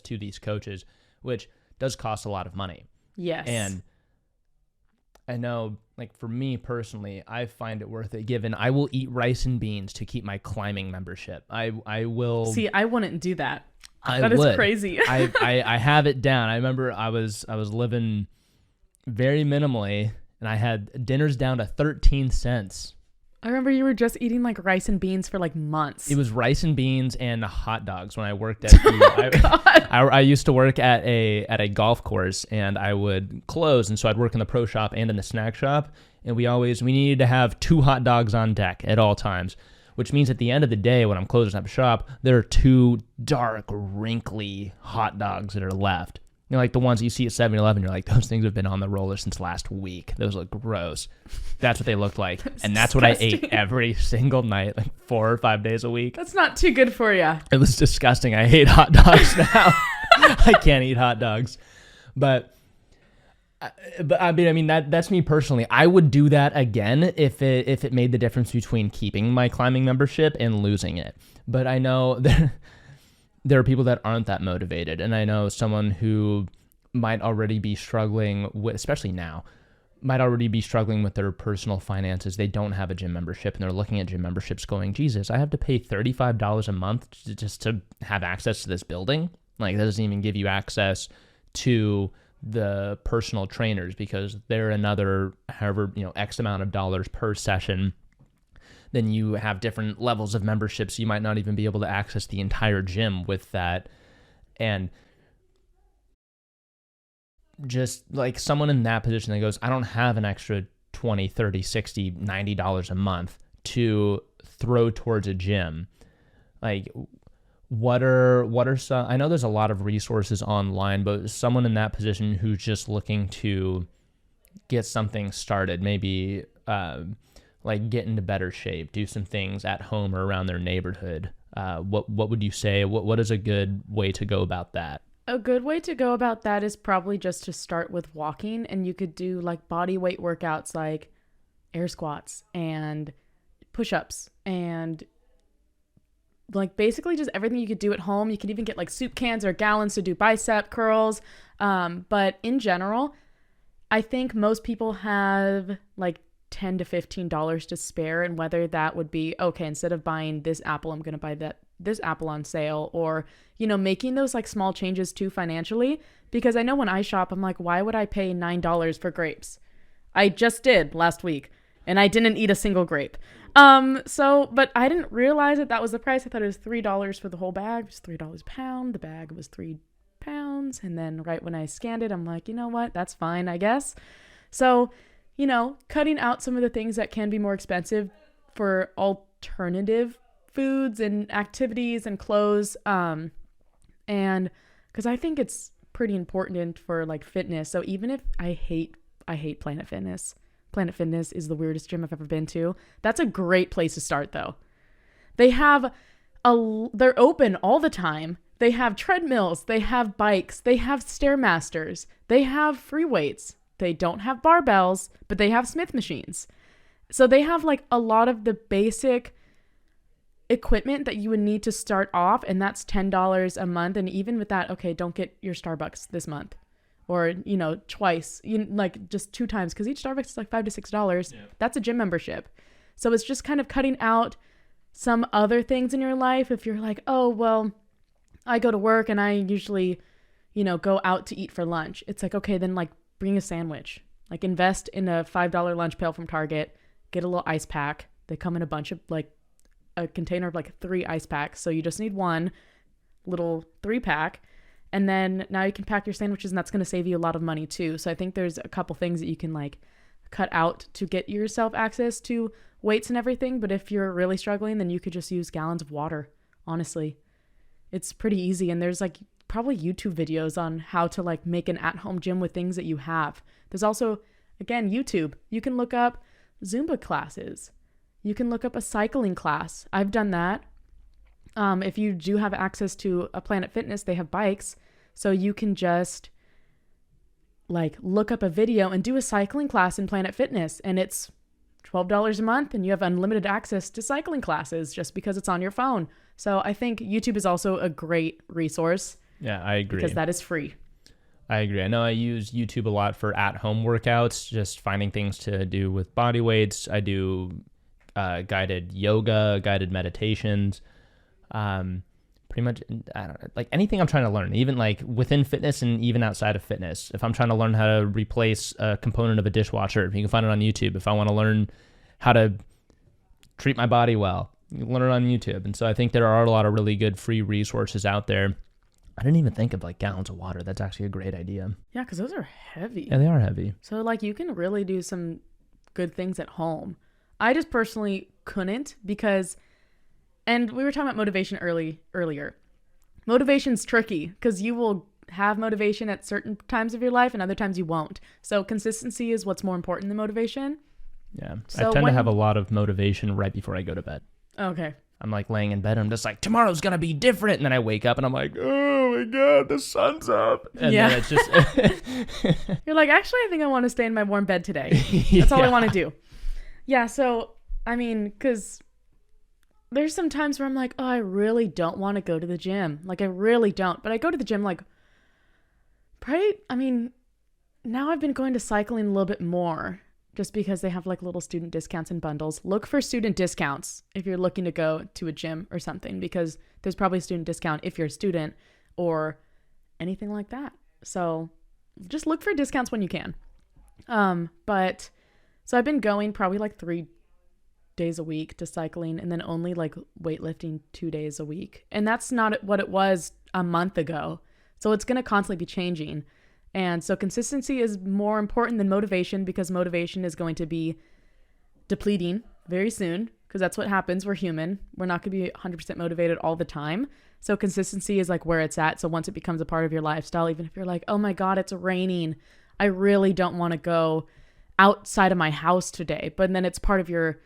these coaches, which does cost a lot of money. Yes. And I know, like for me personally, I find it worth it given I will eat rice and beans to keep my climbing membership. I will. See, I wouldn't do that. I That would. is crazy. I have it down. I remember I was living very minimally, and I had dinners down to 13 cents. I remember you were just eating like rice and beans for like months. It was rice and beans and hot dogs when I worked at I used to work at a golf course, and I would close, and so I'd work in the pro shop and in the snack shop, and we needed to have 2 hot dogs on deck at all times, which means at the end of the day when I'm closing up shop, there are 2 dark, wrinkly hot dogs that are left. You know, like the ones you see at 7-Eleven, you're like, those things have been on the roller since last week. Those look gross. That's what they looked like. And that's disgusting. what I ate every single night, like 4 or 5 days a week. That's not too good for you. It was disgusting. I hate hot dogs now. I can't eat hot dogs. But I mean that's me personally. I would do that again if it made the difference between keeping my climbing membership and losing it. But I know there are people that aren't that motivated, and I know someone who might already be struggling with, especially now, might already be struggling with their personal finances. They don't have a gym membership, and they're looking at gym memberships going, Jesus, I have to pay $35 a month just to have access to this building. Like, that doesn't even give you access to the personal trainers because they're another, however, X amount of dollars per session. Then you have different levels of memberships. You might not even be able to access the entire gym with that. And just like someone in that position that goes, I don't have an extra $20, $30, $60, $90 a month to throw towards a gym. Like, what are some, I know there's a lot of resources online, but someone in that position who's just looking to get something started, maybe like get into better shape, do some things at home or around their neighborhood. What would you say? What is a good way to go about that? A good way to go about that is probably just to start with walking, and you could do like body weight workouts like air squats and push-ups and like basically just everything you could do at home. You could even get like soup cans or gallons to do bicep curls. But in general, I think most people have like $10 to $15 to spare, and whether that would be, okay, instead of buying this apple, I'm going to buy this apple on sale, or, making those like small changes too financially. Because I know when I shop, I'm like, why would I pay $9 for grapes? I just did last week, and I didn't eat a single grape. But I didn't realize that was the price. I thought it was $3 for the whole bag. It was $3 a pound. The bag was 3 pounds. And then right when I scanned it, I'm like, you know what? That's fine, I guess. So, cutting out some of the things that can be more expensive for alternative foods and activities and clothes. And because I think it's pretty important for like fitness. So even if I hate Planet Fitness. Planet Fitness is the weirdest gym I've ever been to. That's a great place to start though. They're open all the time. They have treadmills, they have bikes, they have Stairmasters, they have free weights. They don't have barbells, but they have Smith machines. So they have like a lot of the basic equipment that you would need to start off, and that's $10 a month. And even with that, okay, don't get your Starbucks this month, or twice, like just 2 times, because each Starbucks is like $5 to $6. Yeah. That's a gym membership. So it's just kind of cutting out some other things in your life. If you're like, oh well, I go to work and I usually go out to eat for lunch. It's like, okay, then like bring a sandwich, like invest in a $5 lunch pail from Target, get a little ice pack. They come in a bunch of like a container of like 3 ice packs. So you just need one little 3-pack. And then now you can pack your sandwiches, and that's going to save you a lot of money too. So I think there's a couple things that you can like cut out to get yourself access to weights and everything. But if you're really struggling, then you could just use gallons of water. Honestly, it's pretty easy. And there's like probably YouTube videos on how to like make an at-home gym with things that you have. There's also, again, YouTube. You can look up Zumba classes. You can look up a cycling class. I've done that. If you do have access to a Planet Fitness, they have bikes. So you can just like look up a video and do a cycling class in Planet Fitness. And it's $12 a month, and you have unlimited access to cycling classes just because it's on your phone. So I think YouTube is also a great resource. Yeah, I agree. Because that is free. I agree. I know I use YouTube a lot for at-home workouts, just finding things to do with body weights. I do guided yoga, guided meditations. Pretty much, I don't know, like anything I'm trying to learn, even like within fitness and even outside of fitness. If I'm trying to learn how to replace a component of a dishwasher, you can find it on YouTube. If I want to learn how to treat my body well, you can learn it on YouTube. And so I think there are a lot of really good free resources out there. I didn't even think of like gallons of water. That's actually a great idea. Yeah, because those are heavy. Yeah, they are heavy. So like you can really do some good things at home. I just personally couldn't because, and we were talking about motivation earlier. Motivation's tricky because you will have motivation at certain times of your life and other times you won't. So consistency is what's more important than motivation. Yeah. So I tend to have a lot of motivation right before I go to bed. Okay. I'm like laying in bed and I'm just like, tomorrow's going to be different. And then I wake up and I'm like, oh my God, the sun's up. And yeah. then it's just... You're like, actually, I think I want to stay in my warm bed today. That's all I want to do. Yeah. So, I mean, because there's some times where I'm like, oh, I really don't want to go to the gym. Like, I really don't. But I go to the gym like, probably, I mean, now I've been going to cycling a little bit more just because they have like little student discounts and bundles. Look for student discounts if you're looking to go to a gym or something, because there's probably a student discount if you're a student or anything like that. So just look for discounts when you can. But so I've been going probably like 3 days a week to cycling and then only like weightlifting 2 days a week. And that's not what it was a month ago. So it's going to constantly be changing. And so consistency is more important than motivation because motivation is going to be depleting very soon because that's what happens. We're human. We're not going to be 100% motivated all the time. So consistency is like where it's at. So once it becomes a part of your lifestyle, even if you're like, oh my God, it's raining, I really don't want to go outside of my house today. But then it's part of your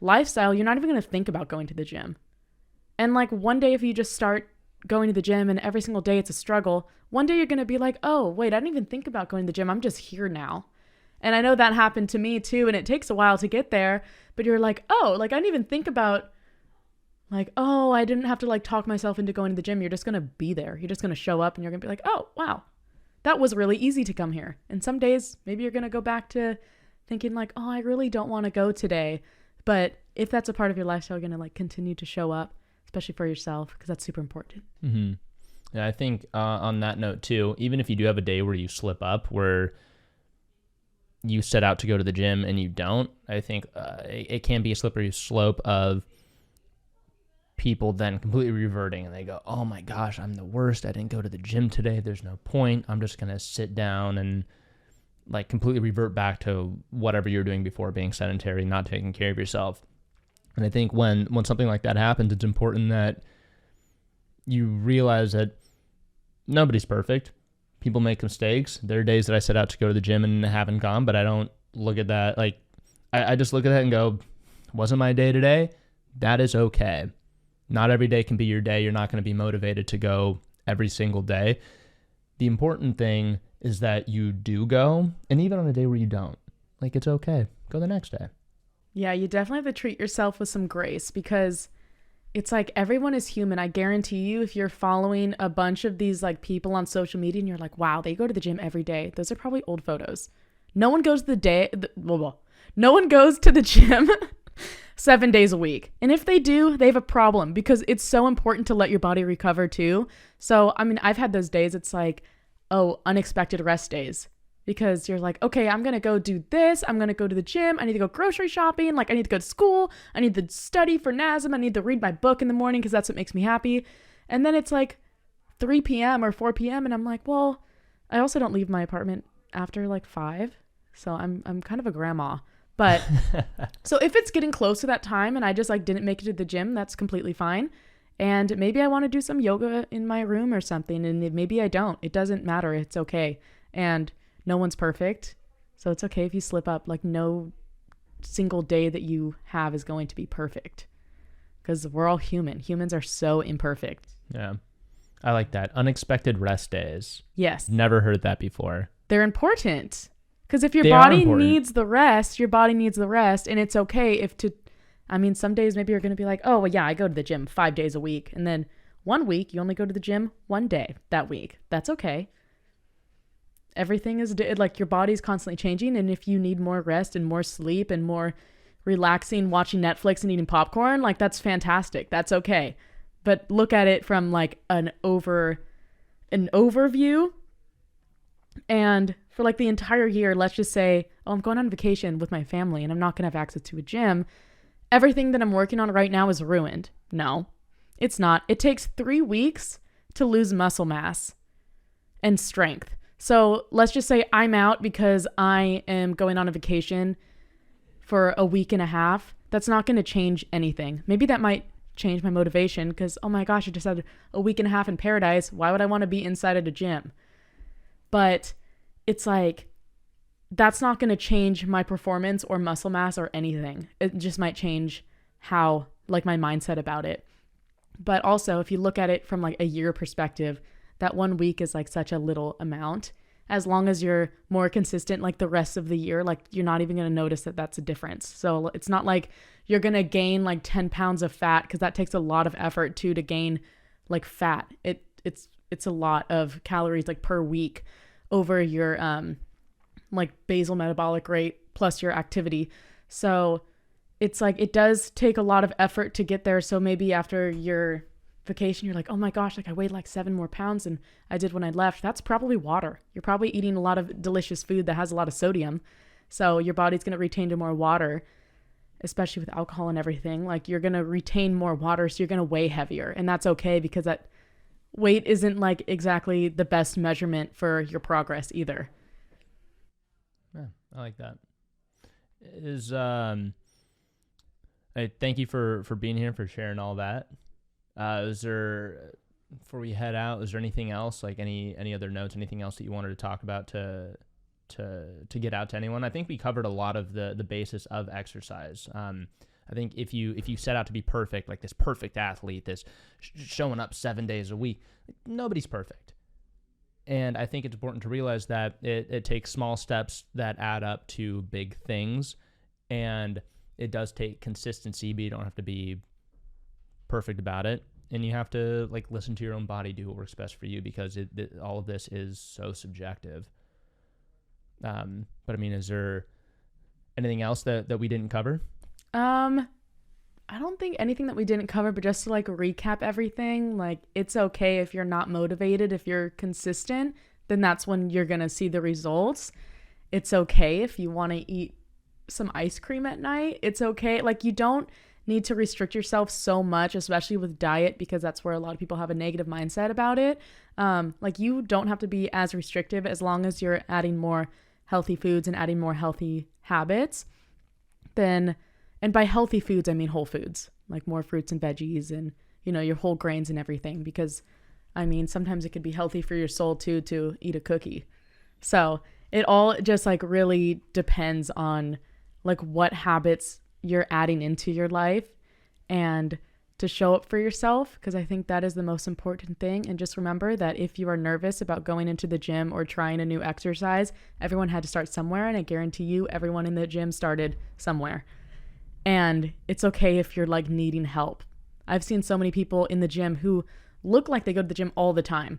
lifestyle. You're not even going to think about going to the gym. And like one day, if you just start going to the gym and every single day it's a struggle, one day you're going to be like, oh, wait, I didn't even think about going to the gym. I'm just here now. And I know that happened to me too. And it takes a while to get there, but you're like, oh, like I didn't even think about like, oh, I didn't have to like talk myself into going to the gym. You're just going to be there. You're just going to show up and you're going to be like, oh, wow, that was really easy to come here. And some days maybe you're going to go back to thinking like, oh, I really don't want to go today. But if that's a part of your lifestyle, you're going to like continue to show up, especially for yourself, because that's super important. Mm-hmm. Yeah, I think on that note too, even if you do have a day where you slip up, where you set out to go to the gym and you don't, I think it can be a slippery slope of people then completely reverting and they go, oh my gosh, I'm the worst. I didn't go to the gym today. There's no point. I'm just going to sit down and like completely revert back to whatever you're doing before, being sedentary, not taking care of yourself. And I think when something like that happens, it's important that you realize that nobody's perfect. People make mistakes. There are days that I set out to go to the gym and haven't gone, but I don't look at that. Like, I just look at that and go, wasn't my day today? That is okay. Not every day can be your day. You're not going to be motivated to go every single day. The important thing is that you do go, and even on a day where you don't, like, it's okay. Go the next day. Yeah, you definitely have to treat yourself with some grace because it's like everyone is human. I guarantee you, if you're following a bunch of these like people on social media and you're like, wow, they go to the gym every day. Those are probably old photos. No one goes to no one goes to the gym 7 days a week. And if they do, they have a problem because it's so important to let your body recover too. So, I mean, I've had those days. It's like, oh, unexpected rest days. Because you're like, okay, I'm going to go do this. I'm going to go to the gym. I need to go grocery shopping. Like I need to go to school. I need to study for NASM. I need to read my book in the morning because that's what makes me happy. And then it's like 3 p.m. or 4 p.m. And I'm like, well, I also don't leave my apartment after like 5. So I'm kind of a grandma. But so if it's getting close to that time and I just like didn't make it to the gym, that's completely fine. And maybe I want to do some yoga in my room or something. And maybe I don't. It doesn't matter. It's okay. And no one's perfect. So it's okay if you slip up. Like no single day that you have is going to be perfect because we're all human. Humans are so imperfect. Yeah. I like that. Unexpected rest days. Yes. Never heard that before. They're important because if your body needs the rest, your body needs the rest. And it's okay some days maybe you're going to be like, oh, well, yeah, I go to the gym 5 days a week. And then 1 week you only go to the gym 1 day that week. That's okay. everything is like your body's constantly changing. And if you need more rest and more sleep and more relaxing, watching Netflix and eating popcorn, like that's fantastic. That's okay. But look at it from like an overview. And for like the entire year, let's just say, oh, I'm going on vacation with my family and I'm not going to have access to a gym. Everything that I'm working on right now is ruined. No, it's not. It takes 3 weeks to lose muscle mass and strength. So let's just say I'm out because I am going on a vacation for a week and a half. That's not going to change anything. Maybe that might change my motivation because, oh my gosh, I just had a week and a half in paradise. Why would I want to be inside of a gym? But it's like, that's not going to change my performance or muscle mass or anything. It just might change how, like, my mindset about it. But also, if you look at it from like a year perspective, that 1 week is like such a little amount. As long as you're more consistent, like the rest of the year, like you're not even going to notice that that's a difference. So it's not like you're going to gain like 10 pounds of fat, because that takes a lot of effort to gain like fat. It's a lot of calories like per week over your like basal metabolic rate plus your activity. So it's like it does take a lot of effort to get there. So maybe after your vacation, you're like, oh my gosh, like I weighed like 7 more pounds than I did when I left. That's probably water. You're probably eating a lot of delicious food that has a lot of sodium. So your body's going to retain more water, especially with alcohol and everything. Like you're going to retain more water. So you're going to weigh heavier. And that's okay, because that weight isn't like exactly the best measurement for your progress either. Yeah, I like that. Thank you for being here, for sharing all that. Is there, before we head out, is there anything else, like any other notes, anything else that you wanted to talk about to get out to anyone? I think we covered a lot of the basis of exercise. I think if you set out to be perfect, like this perfect athlete, this showing up 7 days a week, nobody's perfect. And I think it's important to realize that it takes small steps that add up to big things. And it does take consistency, but you don't have to be perfect about it. And you have to like listen to your own body, do what works best for you, because all of this is so subjective. But I mean, is there anything else that we didn't cover? I don't think anything that we didn't cover, but just to like recap everything, like it's okay if you're not motivated. If you're consistent, then that's when you're going to see the results. It's okay if you want to eat some ice cream at night. It's okay. Like you don't need to restrict yourself so much, especially with diet, because that's where a lot of people have a negative mindset about it. Like you don't have to be as restrictive as long as you're adding more healthy foods and adding more healthy habits. And by healthy foods, I mean whole foods, like more fruits and veggies and, your whole grains and everything. Because, I mean, sometimes it could be healthy for your soul too to eat a cookie. So it all just like really depends on like what habits you're adding into your life and to show up for yourself, because I think that is the most important thing. And just remember that if you are nervous about going into the gym or trying a new exercise, everyone had to start somewhere. And I guarantee you, everyone in the gym started somewhere. And it's okay if you're like needing help. I've seen so many people in the gym who look like they go to the gym all the time,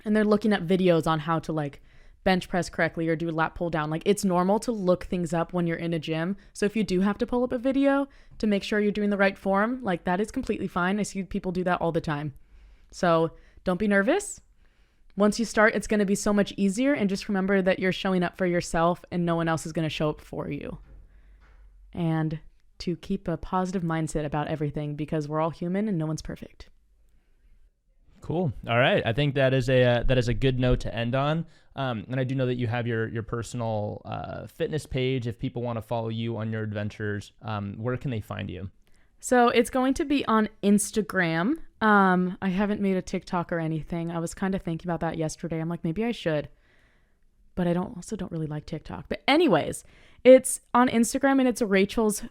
and they're looking at videos on how to like bench press correctly or do a lat pull down. Like it's normal to look things up when you're in a gym. So if you do have to pull up a video to make sure you're doing the right form, like that is completely fine. I see people do that all the time. So don't be nervous. Once you start, it's going to be so much easier. And just remember that you're showing up for yourself and no one else is going to show up for you. And to keep a positive mindset about everything, because we're all human and no one's perfect. Cool. All right. I think that is a good note to end on. And I do know that you have your personal fitness page. If people want to follow you on your adventures, where can they find you? So it's going to be on Instagram. I haven't made a TikTok or anything. I was kind of thinking about that yesterday. I'm like, maybe I should, but I don't really like TikTok. But anyways, it's on Instagram and it's Rachel's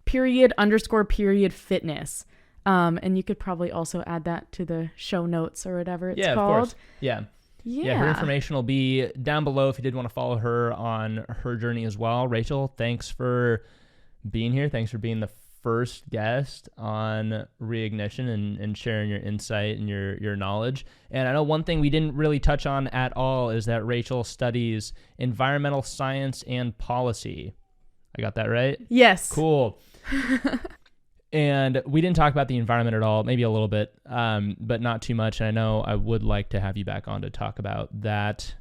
__ fitness. And you could probably also add that to the show notes or whatever it's called. Of course. Yeah. Her information will be down below if you did want to follow her on her journey as well. Rachel, thanks for being here. Thanks for being the first guest on Reignition and sharing your insight and your knowledge. And I know one thing we didn't really touch on at all is that Rachel studies environmental science and policy. I got that right? Yes. Cool. And we didn't talk about the environment at all, maybe a little bit, but not too much. And I know I would like to have you back on to talk about that.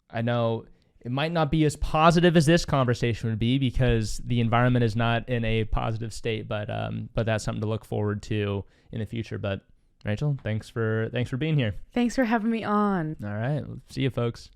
I know it might not be as positive as this conversation would be because the environment is not in a positive state, but that's something to look forward to in the future. But Rachel, thanks for being here. Thanks for having me on. All right. See you, folks.